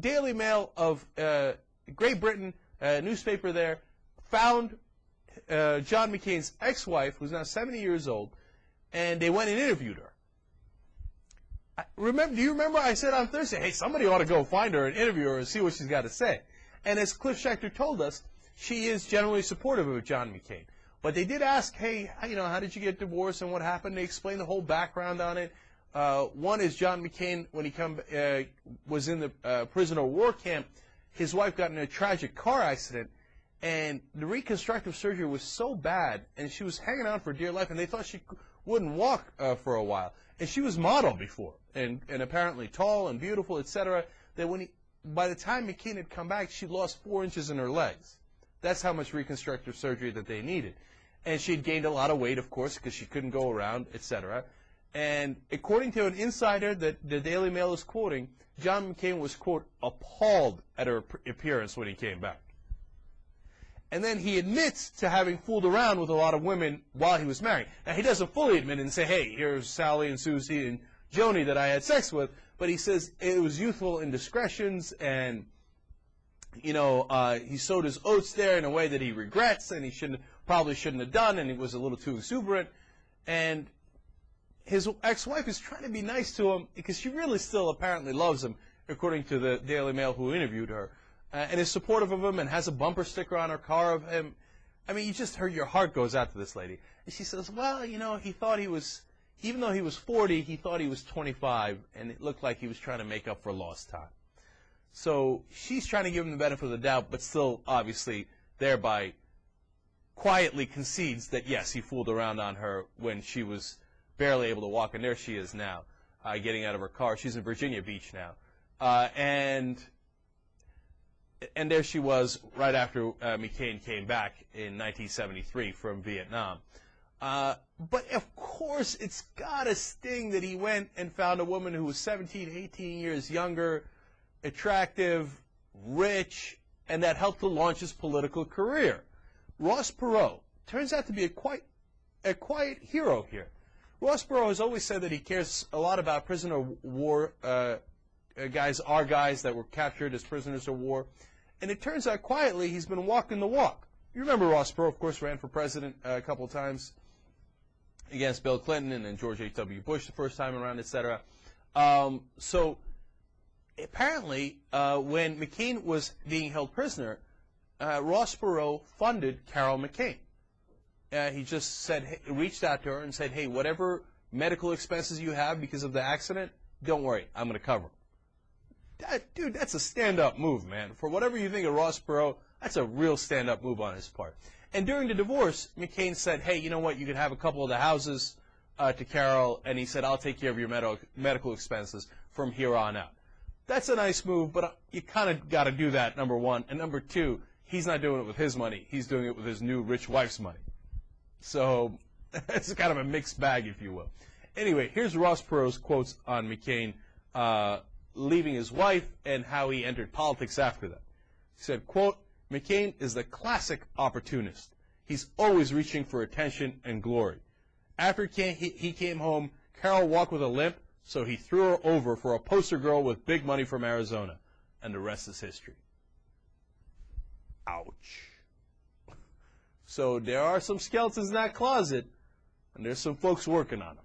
Daily Mail of Great Britain, newspaper there, found John McCain's ex-wife, who's now 70 years old, and they went and interviewed her. Do you remember I said on Thursday, hey, somebody ought to go find her and interview her and see what she's got to say. And as Cliff Schechter told us, she is generally supportive of John McCain. But they did ask, hey, how did you get divorced and what happened? They explained the whole background on it. One is John McCain, when he was in the prisoner of war camp, his wife got in a tragic car accident, and the reconstructive surgery was so bad, and she was hanging on for dear life, and they thought she wouldn't walk for a while. And she was model before, and apparently tall and beautiful, etc. That by the time McCain had come back, she lost 4 inches in her legs. That's how much reconstructive surgery that they needed. And she had gained a lot of weight, of course, because she couldn't go around, etc. And according to an insider that the Daily Mail is quoting, John McCain was, quote, appalled at her appearance when he came back. And then he admits to having fooled around with a lot of women while he was married. Now, he doesn't fully admit it and say, hey, here's Sally and Susie and Joni that I had sex with, but he says it was youthful indiscretions, and, he sowed his oats there in a way that he regrets, and he probably shouldn't have done, and he was a little too exuberant. And his ex-wife is trying to be nice to him because she really still apparently loves him, according to the Daily Mail who interviewed her. And is supportive of him and has a bumper sticker on her car of him. I mean, you just heard your heart goes out to this lady. And she says, well, he thought he was, even though he was 40, he thought he was 25, and it looked like he was trying to make up for lost time. So she's trying to give him the benefit of the doubt, but still, obviously, thereby quietly concedes that, yes, he fooled around on her when she was barely able to walk, and there she is now, getting out of her car. She's in Virginia Beach now. And there she was right after McCain came back in 1973 from Vietnam. But of course, it's got to sting that he went and found a woman who was 17, 18 years younger, attractive, rich, and that helped to launch his political career. Ross Perot turns out to be a quiet hero here. Ross Perot has always said that he cares a lot about prisoner of war guys, our guys that were captured as prisoners of war. And it turns out quietly he's been walking the walk. You remember Ross Perot, of course, ran for president a couple of times against Bill Clinton and then George H.W. Bush the first time around, etc. So apparently, when McCain was being held prisoner, Ross Perot funded Carol McCain. He just said, reached out to her and said, hey, whatever medical expenses you have because of the accident, don't worry, I'm going to cover them. Dude, that's a stand-up move, man. For whatever you think of Ross Perot, that's a real stand-up move on his part. And during the divorce, McCain said, hey, you know what, you can have a couple of the houses to Carol, and he said, I'll take care of your medical expenses from here on out. That's a nice move, but you kind of got to do that, number one. And number two, he's not doing it with his money. He's doing it with his new rich wife's money. So it's kind of a mixed bag, if you will. Anyway, here's Ross Perot's quotes on McCain leaving his wife and how he entered politics after that. He said, quote, McCain is the classic opportunist. He's always reaching for attention and glory. After he came home, Carol walked with a limp, so he threw her over for a poster girl with big money from Arizona. And the rest is history. Ouch. So there are some skeletons in that closet, and there's some folks working on them.